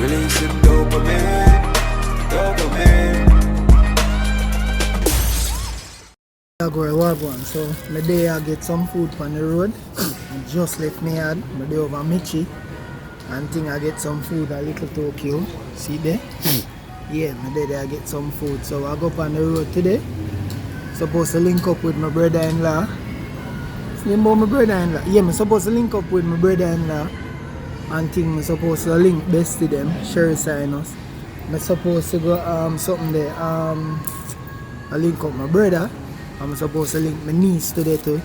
Releasing dopamine. I go to work one, so my day I get some food on the road. I just left me yard, my day over Michi. And think I get some food a little Tokyo. See there? Yeah, my day there I get some food. So I go up on the road today. Supposed to link up with my brother-in-law. See about my brother-in-law? Yeah, I'm supposed to link up with my brother-in-law. And think I'm supposed to link best to them, Sherry Sinus. I'm supposed to go something there. I link up my brother. I'm supposed to link my niece today too.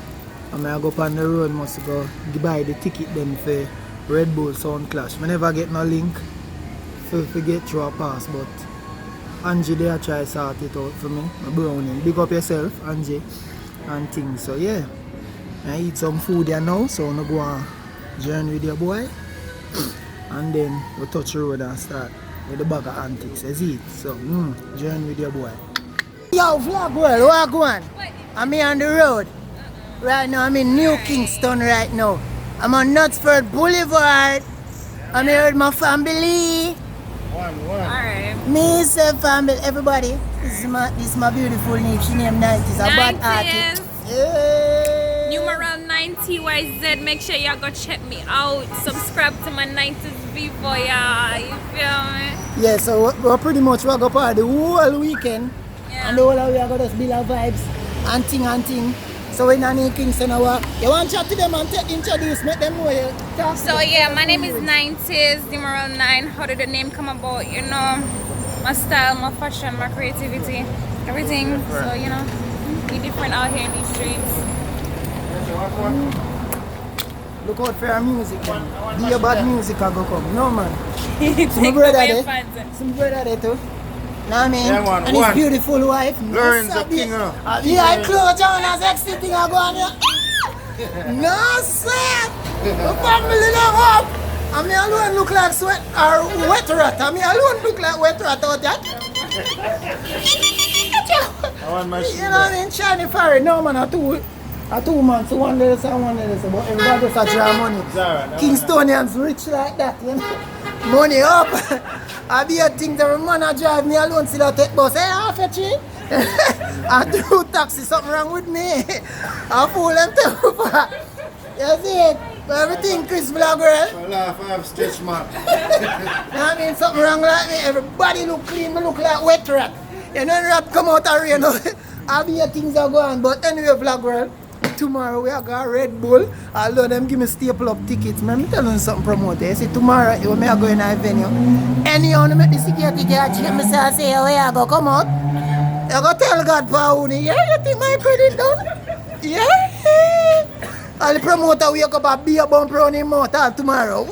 And I go up on the road, must go buy the ticket then for Redbull Sound Clash. I never get no link for get through a pass, but Angie there try sort it out for me. My brownie. Big up yourself, Angie, and things. So yeah, I eat some food here now, so I'm go and journey with your boy. And then we touch the road and start with the bag of antics. Let's eat. So journey with your boy. Yo, vlog world, what going? I'm here on the road. Right now, I'm in New Kingston right now. I'm on Knutsford Boulevard. I'm here with my family. Alright. Me, say family, everybody. This is my beautiful niece. She named 90s. A bad artist. Yeah. Numeral 90YZ. Make sure y'all go check me out. Subscribe to my 90s before y'all. You feel me? Yeah, so we're pretty much we're going to party the whole weekend. Yeah. And the whole of we are going to build our vibes and thing. So we're in New Kingston now. You want to chat to them and introduce, make them know you talk. So yeah, my name is 90s, numeral 9. How did the name come about? You know, my style, my fashion, my creativity, everything. So you know, be different out here in these streets. Look out for our music, man. Be about music I go come. No man. Some Take brother away there. fans. Some brother there too. Know what I mean? Yeah, man, and his beautiful wife. Lauren's the king, Yeah, I close down as sexy thing I go on here. No, sir. The family don't up. I mean, alone look like sweat or wet rat. I mean, alone look like wet rat out there. You know what I mean? Shiny fairy. No, man, a two months, one less and one less. But everybody just a draw money. Kingstonians rich like that, you know? Money up. I be a thing that man a drive me alone, see that take bus. Hey, half a tree. I do taxi, something wrong with me. I fool them too far. You see it? Everything Chris Vlog girl. I laugh, I have stretch mark. You know what I mean? Something wrong like me. Everybody look clean, me look like wet rat. You know rat come out of rain. I be a things are going. But anyway, Vlog girl. Tomorrow we are going Redbull. Although them give me staple up tickets. Let me tell you something promoter. You see tomorrow when me go in a venue. Anyhow, I make the security guard check me say where I go come out. You go tell God Pauni, yeah, you think my credit done? Yeah. All the promoter wake up and be a bump around him out all tomorrow.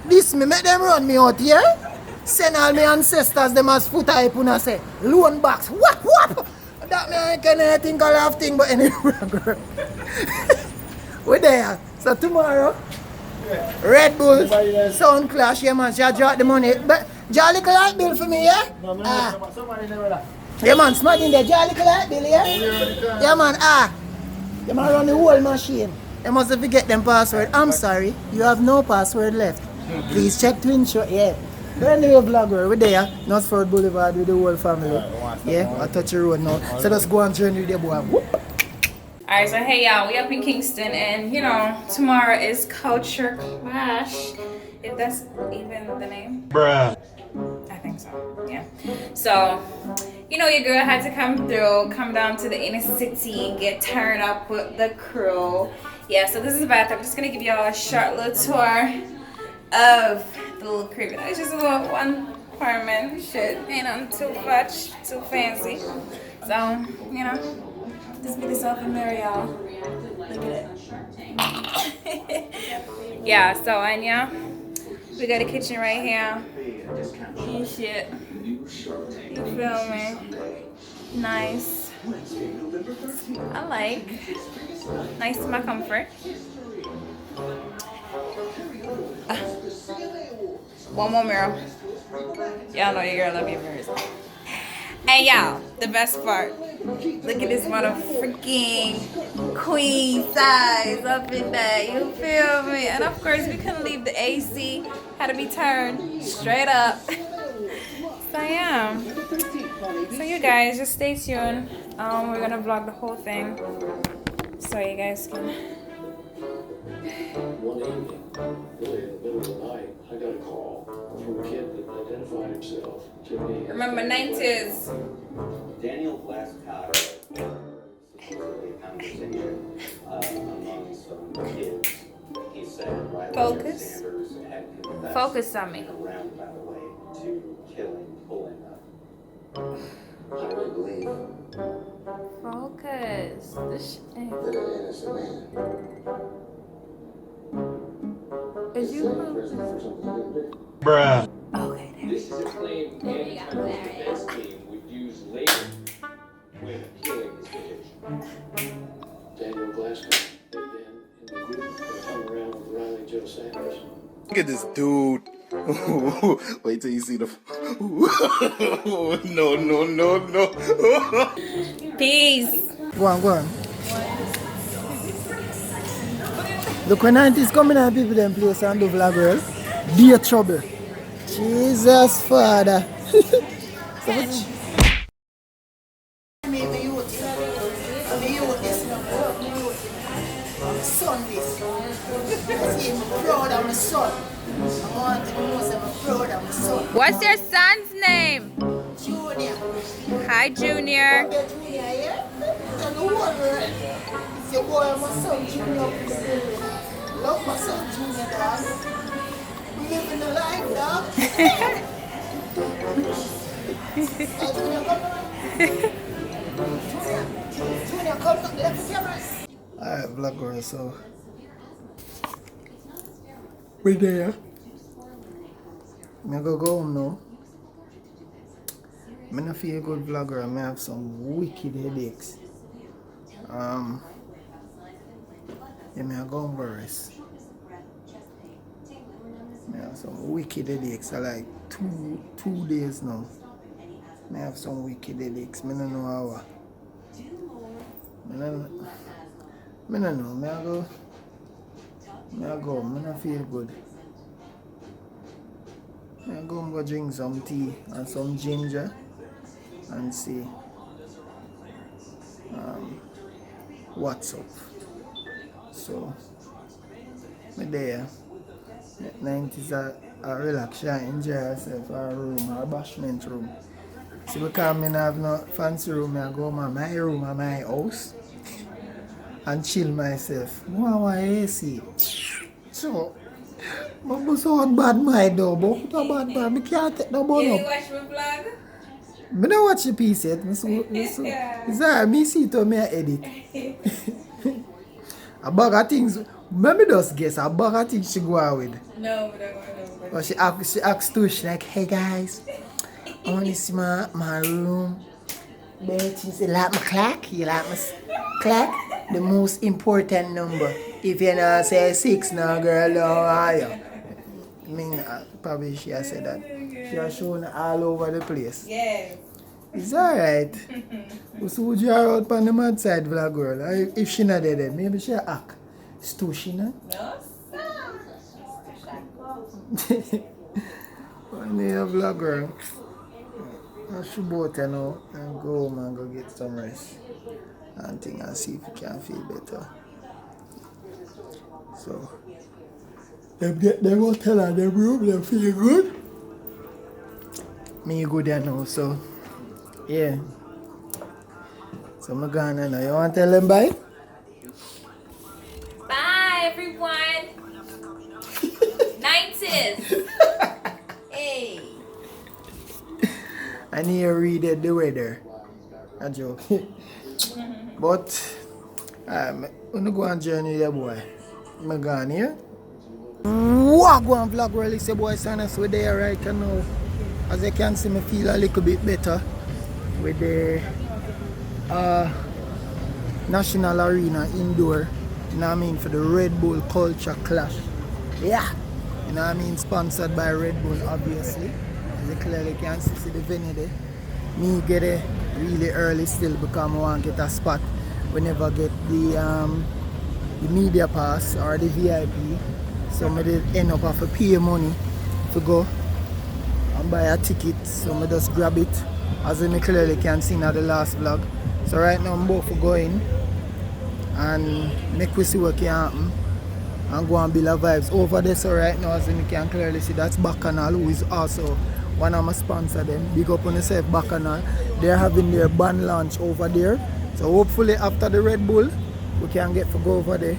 This me make them run me out here. Send all my ancestors them as foot hype and say loan box. What? That me I can't think a lot of things, but anyway, we're there. So tomorrow, Redbull, Sound Clash, yeah man, she drop the money. But Jolly light bill for me, yeah? Yeah man, smart in there, Jolly light bill, yeah? Yeah man, you man run the whole machine. You must forget them password. I'm sorry, you have no password left. Please check to ensure, yeah. We're in the vlogger, we're there, Knutsford Boulevard with the whole family. Yeah, I touch the road now. So let's go and journey with the boy. Whoop. Alright, so hey y'all, we up in Kingston and you know, tomorrow is Culture Clash. If that's even the name. Bruh. I think so, yeah. So, you know your girl had to come through, come down to the inner city, get turned up with the crew. Yeah, so this is the bathroom. I'm just gonna give y'all a short little tour of the little crib. It's just a little one apartment shit, ain't nothing too much, too fancy. So, you know, just get yourself in there, y'all. Look at it. Yeah, so and yeah, we got a kitchen right here. And shit. You feel me? Nice. I like. Nice to my comfort. One more mirror. Y'all know your girl love your mirrors. And y'all, the best part. Look at this motherfucking queen size up in there, you feel me? And of course we couldn't leave the AC, had to be turned straight up. So yeah, so you guys just stay tuned. We're gonna vlog the whole thing so you guys can. One evening, really in the middle of the night, I got a call from a kid that identified himself to me. Remember 90s. Daniel Glasscock supposedly a conversation among some kids. He said Riley Focus. Sanders had confessed Focus on me. in a roundabout way to killing, pulling up. I really believe Focus. This that an innocent man is is you. in prison for something he didn't do. Okay, there. This is a claim any federal defense team would use later when appealing his conviction. Daniel Glasgow, again, in the group that hung around with Riley Joe Sanders. Look at this dude. Wait till you see the. No. Peace. Go on. Look, when 90s coming and people them place and do vlog girl, be a trouble. Jesus Father. What's your son's name? Junior. Hi, Junior. Your boy, my son Junior. Love my son Junior, dog. Living the life, dog. Junior, come look, let the cameras. Alright, vlog girl, so we there. I'm gonna go home now. I don't feel good vlogger. I may have some wicked headaches. Yeah, I go home for rest. I have some wicked headaches. I like two days now. I have some wicked headaches. I don't know how. I don't know. I go. I don't feel good. I go drink some tea and some ginger and see what's up. So, me there. 90s I relax, I enjoy yourself in a room, a bashment room. See, because I have no fancy room, I go to my room at my house and chill myself. Why AC? So, I'm so bad mind though, but bad mind, I can't take no bone up. You watch my vlog? I don't watch the piece yet. It's alright, me see it on me edit. A bag of things, maybe just guess, a bag of things she go out with. No, but I want to know. But she asked too, she like, hey guys, I want to see my room. Then she said, like my clock? You like my clock? The most important number. If you not say 6 now, girl, don't hire. I mean, probably she has said that. She has shown all over the place. Yes. It's alright. So would you out on the mad side, vlog girl? If she not dead, maybe she act. It's too she not. No, I need a vlog girl. I should both you know and go home and go get some rest and think and see if you can feel better. So them go tell her them room them feel good. Me good there now, so yeah. So I'm gone now. You want to tell them bye? bye, everyone. 90s. Hey. I need to read the weather. A joke. But I'm gonna go on journey with boy. I'm gone here. What go on vlog really say boy Sanas we're there right now. As you can see me feel a little bit better with the National Arena indoor. You know what I mean, for the Redbull Culture Clash. Yeah. You know what I mean, sponsored by Redbull obviously. As you clearly can see the venue there. Me get it really early still because I want to get a spot we never get the media pass or the VIP. So I did end up have to pay money to go and buy a ticket. So I just grab it, as you clearly can see in the last vlog. So right now I'm about to go in and make we see what can happen and go and build a vibes over there. So right now, as you can clearly see, that's Bacchanal, who is also one of my sponsors. Them big up on yourself, Bacchanal. They're having their band launch over there. So hopefully after the Redbull, we can get to go over there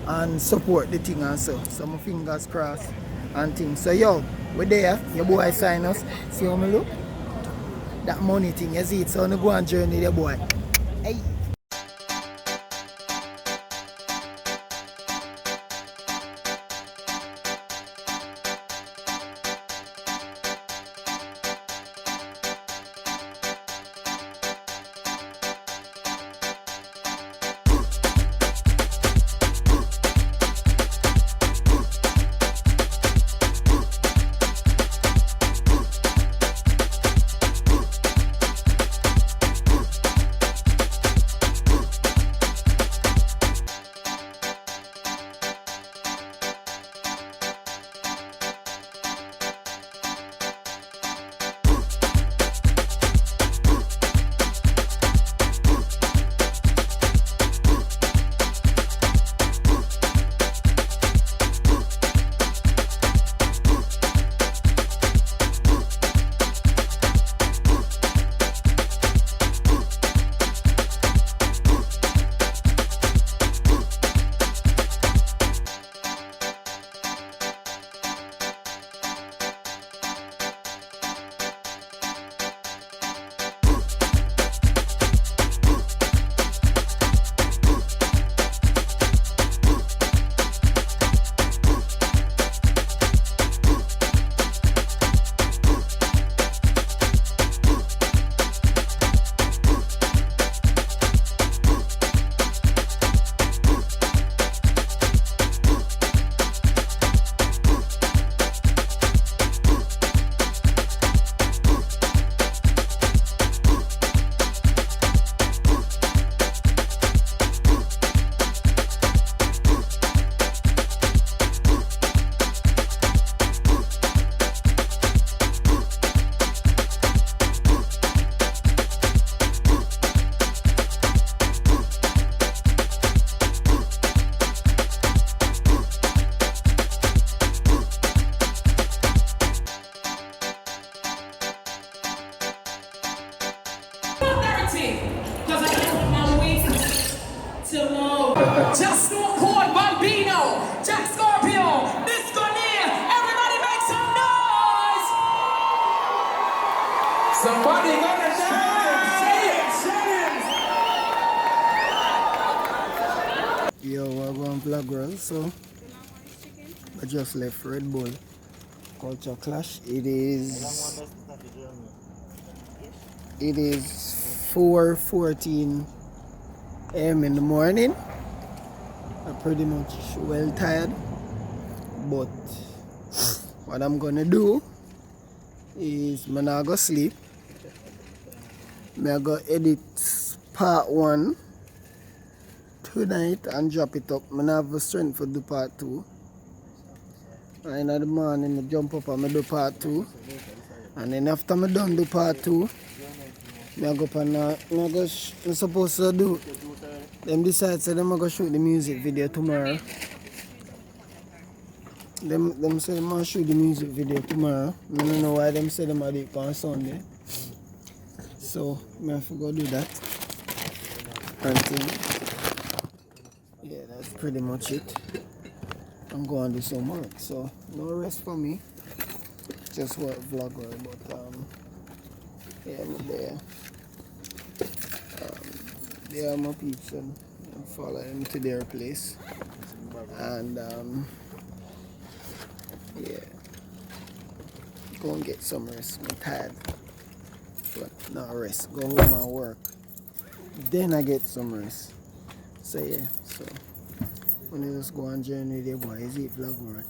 and support the thing and so. So my fingers crossed and things. So yo, we're there. Your boy sign us. See how me look? That money thing, you see it. So I go on journey with your boy. Hey. Just no Code Bambino, Jack Scorpio, Disco Near, everybody make some noise! Somebody gonna dance! Yo, we're going vlog girl, so I just left Redbull Culture Clash. It is 4:14 a.m. in the morning. I'm pretty much well tired, but what I'm gonna do is I'm not gonna sleep. I'm gonna edit part 1 tonight and drop it up. I'm gonna have the strength for do part 2. And in the morning I jump up and I do part 2. And then after I'm done do part 2, I go up and I'm supposed to do. Them decide so them going to shoot the music video tomorrow. Them say them going to shoot the music video tomorrow. I don't know why them say them are do it on Sunday. So I have to go do that. And yeah, that's pretty much it. I'm going to do some work. So no rest for me. Just work vlogger, but yeah, I'm there. They are my peeps and follow them to their place. And yeah, go and get some rest. I'm tired, but not rest. Go home and work. Then I get some rest. So yeah, so when you just go on journey with your boy, is it vlog work?